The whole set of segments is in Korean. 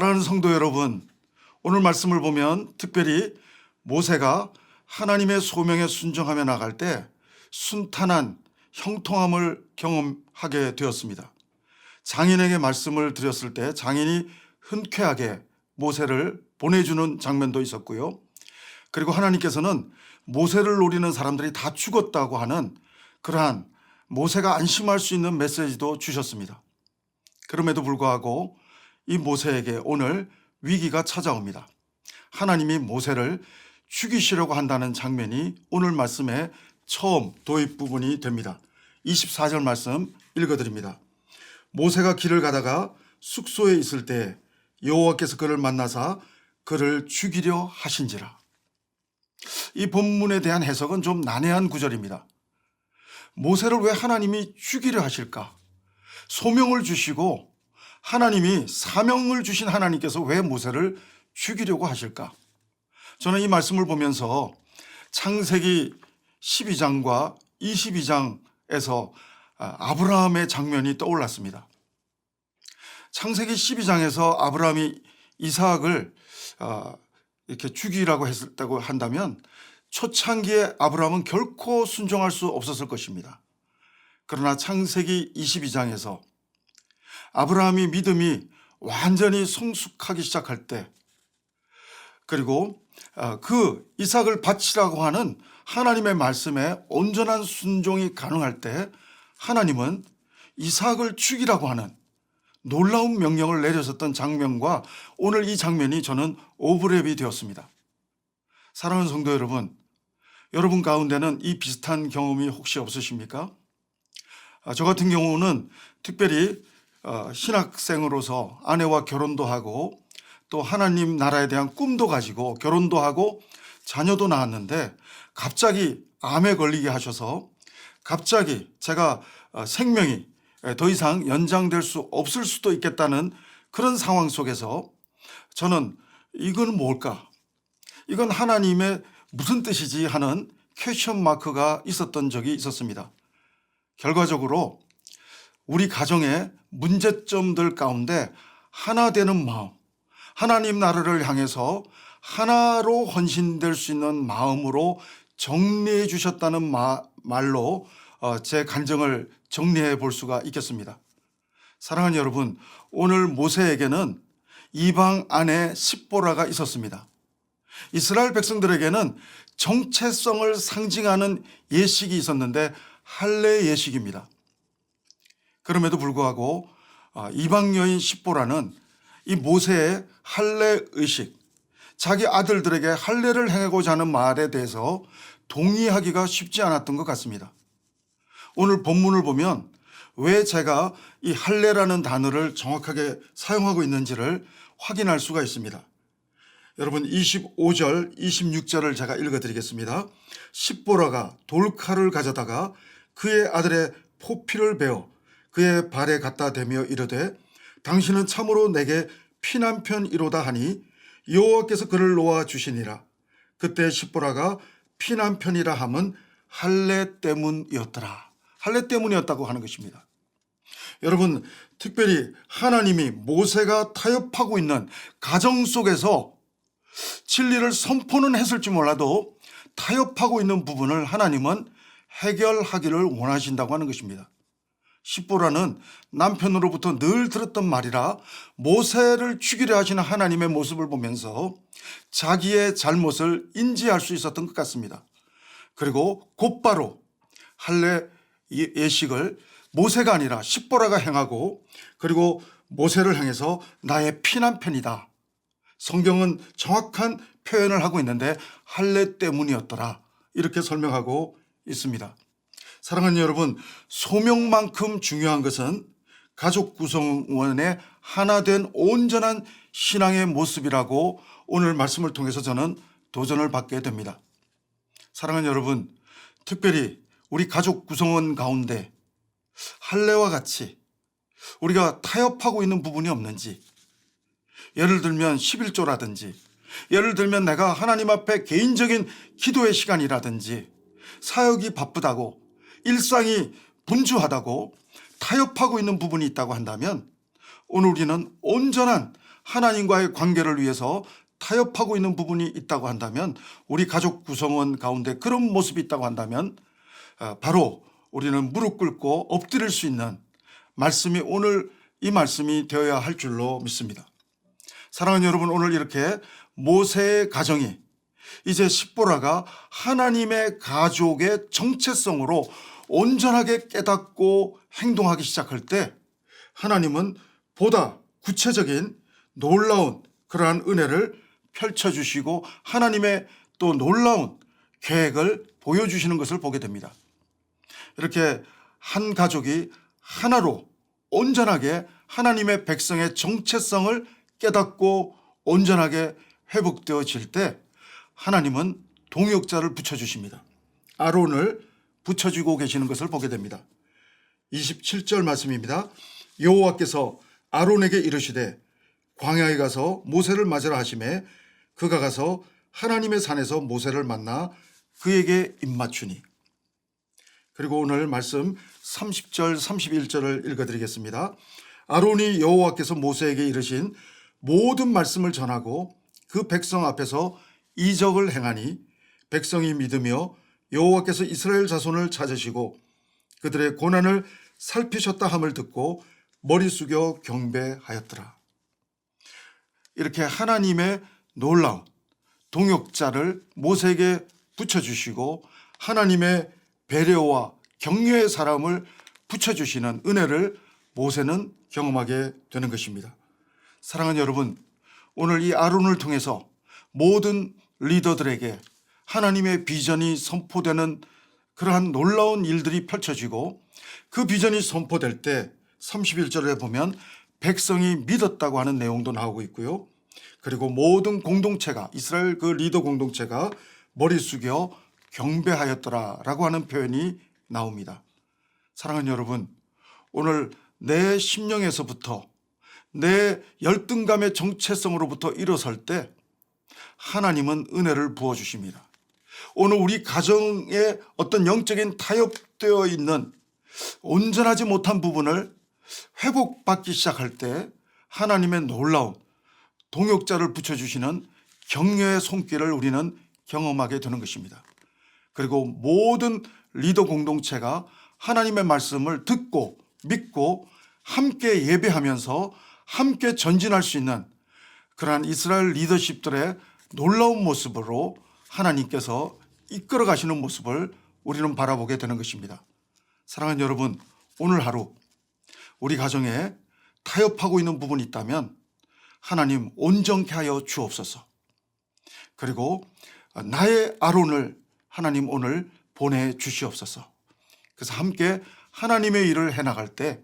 사랑하는 성도 여러분, 오늘 말씀을 보면 특별히 모세가 하나님의 소명에 순종하며 나갈 때 순탄한 형통함을 경험하게 되었습니다. 장인에게 말씀을 드렸을 때 장인이 흔쾌하게 모세를 보내주는 장면도 있었고요. 그리고 하나님께서는 모세를 노리는 사람들이 다 죽었다고 하는 그러한 모세가 안심할 수 있는 메시지도 주셨습니다. 그럼에도 불구하고 이 모세에게 오늘 위기가 찾아옵니다. 하나님이 모세를 죽이시려고 한다는 장면이 오늘 말씀의 처음 도입 부분이 됩니다. 24절 말씀 읽어드립니다. 모세가 길을 가다가 숙소에 있을 때 여호와께서 그를 만나사 그를 죽이려 하신지라. 이 본문에 대한 해석은 좀 난해한 구절입니다. 모세를 왜 하나님이 죽이려 하실까? 소명을 주시고 하나님이 사명을 주신 하나님께서 왜 모세를 죽이려고 하실까? 저는 이 말씀을 보면서 창세기 12장과 22장에서 아브라함의 장면이 떠올랐습니다. 창세기 12장에서 아브라함이 이삭을 이렇게 죽이라고 했다고 한다면 초창기에 아브라함은 결코 순종할 수 없었을 것입니다. 그러나 창세기 22장에서 아브라함이 믿음이 완전히 성숙하기 시작할 때, 그리고 그 이삭을 바치라고 하는 하나님의 말씀에 온전한 순종이 가능할 때 하나님은 이삭을 죽이라고 하는 놀라운 명령을 내려줬던 장면과 오늘 이 장면이 저는 오버랩이 되었습니다. 사랑하는 성도 여러분, 여러분 가운데는 이 비슷한 경험이 혹시 없으십니까? 저 같은 경우는 특별히 신학생으로서 아내와 결혼도 하고 또 하나님 나라에 대한 꿈도 가지고 결혼도 하고 자녀도 낳았는데 갑자기 암에 걸리게 하셔서 갑자기 제가 생명이 더 이상 연장될 수 없을 수도 있겠다는 그런 상황 속에서 저는 이건 뭘까? 이건 하나님의 무슨 뜻이지 하는 퀘스천 마크가 있었던 적이 있었습니다. 결과적으로 우리 가정의 문제점들 가운데 하나 되는 마음, 하나님 나라를 향해서 하나로 헌신될 수 있는 마음으로 정리해 주셨다는 말로 제 간증을 정리해 볼 수가 있겠습니다. 사랑하는 여러분, 오늘 모세에게는 이방 아내 십보라가 있었습니다. 이스라엘 백성들에게는 정체성을 상징하는 예식이 있었는데 할례 예식입니다. 그럼에도 불구하고 이방 여인 십보라는 이 모세의 할례 의식, 자기 아들들에게 할례를 행하고자 하는 말에 대해서 동의하기가 쉽지 않았던 것 같습니다. 오늘 본문을 보면 왜 제가 이 할례라는 단어를 정확하게 사용하고 있는지를 확인할 수가 있습니다. 여러분 25절, 26절을 제가 읽어드리겠습니다. 십보라가 돌칼을 가져다가 그의 아들의 포피를 베어 그의 발에 갖다 대며 이르되 당신은 참으로 내게 피난편이로다 하니 여호와께서 그를 놓아 주시니라. 그때 십보라가 피난편이라 함은 할례 때문이었더라. 할례 때문이었다고 하는 것입니다. 여러분, 특별히 하나님이 모세가 타협하고 있는 가정 속에서 진리를 선포는 했을지 몰라도 타협하고 있는 부분을 하나님은 해결하기를 원하신다고 하는 것입니다. 십보라는 남편으로부터 늘 들었던 말이라 모세를 죽이려 하시는 하나님의 모습을 보면서 자기의 잘못을 인지할 수 있었던 것 같습니다. 그리고 곧바로 할례 예식을 모세가 아니라 십보라가 행하고 그리고 모세를 향해서 나의 피난편이다. 성경은 정확한 표현을 하고 있는데 할례 때문이었더라. 이렇게 설명하고 있습니다. 사랑하는 여러분, 소명만큼 중요한 것은 가족 구성원의 하나된 온전한 신앙의 모습이라고 오늘 말씀을 통해서 저는 도전을 받게 됩니다. 사랑하는 여러분, 특별히 우리 가족 구성원 가운데 할례와 같이 우리가 타협하고 있는 부분이 없는지, 예를 들면 11조라든지 예를 들면 내가 하나님 앞에 개인적인 기도의 시간이라든지 사역이 바쁘다고 일상이 분주하다고 타협하고 있는 부분이 있다고 한다면 오늘 우리는 온전한 하나님과의 관계를 위해서 타협하고 있는 부분이 있다고 한다면, 우리 가족 구성원 가운데 그런 모습이 있다고 한다면 바로 우리는 무릎 꿇고 엎드릴 수 있는 말씀이 오늘 이 말씀이 되어야 할 줄로 믿습니다. 사랑하는 여러분, 오늘 이렇게 모세의 가정이 이제 십보라가 하나님의 가족의 정체성으로 온전하게 깨닫고 행동하기 시작할 때 하나님은 보다 구체적인 놀라운 그러한 은혜를 펼쳐주시고 하나님의 또 놀라운 계획을 보여주시는 것을 보게 됩니다. 이렇게 한 가족이 하나로 온전하게 하나님의 백성의 정체성을 깨닫고 온전하게 회복되어질 때 하나님은 동역자를 붙여주십니다. 아론을 붙여주고 계시는 것을 보게 됩니다. 27절 말씀입니다. 여호와께서 아론에게 이르시되 광야에 가서 모세를 맞으라 하시매 그가 가서 하나님의 산에서 모세를 만나 그에게 입맞추니. 그리고 오늘 말씀 30절 31절을 읽어드리겠습니다. 아론이 여호와께서 모세에게 이르신 모든 말씀을 전하고 그 백성 앞에서 이적을 행하니 백성이 믿으며 여호와께서 이스라엘 자손을 찾으시고 그들의 고난을 살피셨다 함을 듣고 머리 숙여 경배하였더라. 이렇게 하나님의 놀라운 동역자를 모세에게 붙여주시고 하나님의 배려와 격려의 사람을 붙여주시는 은혜를 모세는 경험하게 되는 것입니다. 사랑하는 여러분, 오늘 이 아론을 통해서 모든 리더들에게 하나님의 비전이 선포되는 그러한 놀라운 일들이 펼쳐지고 그 비전이 선포될 때 31절에 보면 백성이 믿었다고 하는 내용도 나오고 있고요. 그리고 모든 공동체가, 이스라엘 그 리더 공동체가 머리 숙여 경배하였더라라고 하는 표현이 나옵니다. 사랑하는 여러분, 오늘 내 심령에서부터 내 열등감의 정체성으로부터 일어설 때 하나님은 은혜를 부어주십니다. 오늘 우리 가정에 어떤 영적인 타협되어 있는 온전하지 못한 부분을 회복받기 시작할 때 하나님의 놀라운 동역자를 붙여주시는 격려의 손길을 우리는 경험하게 되는 것입니다. 그리고 모든 리더 공동체가 하나님의 말씀을 듣고 믿고 함께 예배하면서 함께 전진할 수 있는 그러한 이스라엘 리더십들의 놀라운 모습으로 하나님께서 이끌어 가시는 모습을 우리는 바라보게 되는 것입니다. 사랑하는 여러분, 오늘 하루 우리 가정에 타협하고 있는 부분이 있다면 하나님 온전케 하여 주옵소서. 그리고 나의 아론을 하나님 오늘 보내주시옵소서. 그래서 함께 하나님의 일을 해나갈 때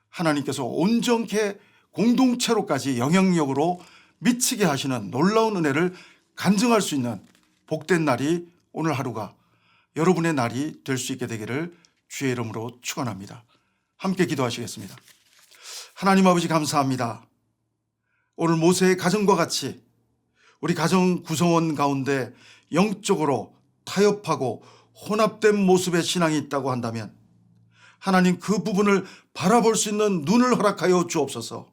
하나님께서 온전케 공동체로까지 영향력으로 미치게 하시는 놀라운 은혜를 간증할 수 있는 복된 날이 오늘 하루가 여러분의 날이 될 수 있게 되기를 주의 이름으로 축원합니다. 함께 기도하시겠습니다. 하나님 아버지, 감사합니다. 오늘 모세의 가정과 같이 우리 가정 구성원 가운데 영적으로 타협하고 혼합된 모습의 신앙이 있다고 한다면 하나님 그 부분을 바라볼 수 있는 눈을 허락하여 주옵소서.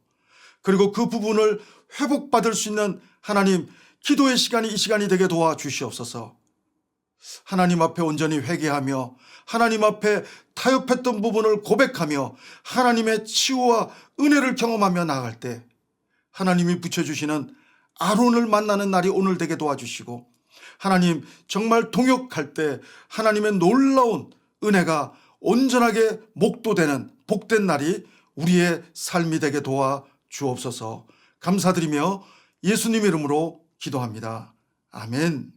그리고 그 부분을 회복받을 수 있는 하나님 기도의 시간이 이 시간이 되게 도와주시옵소서. 하나님 앞에 온전히 회개하며 하나님 앞에 타협했던 부분을 고백하며 하나님의 치유와 은혜를 경험하며 나아갈 때 하나님이 붙여주시는 아론을 만나는 날이 오늘 되게 도와주시고 하나님 정말 동역할 때 하나님의 놀라운 은혜가 온전하게 목도되는 복된 날이 우리의 삶이 되게 도와주옵소서. 감사드리며 예수님 이름으로 기도합니다. 아멘.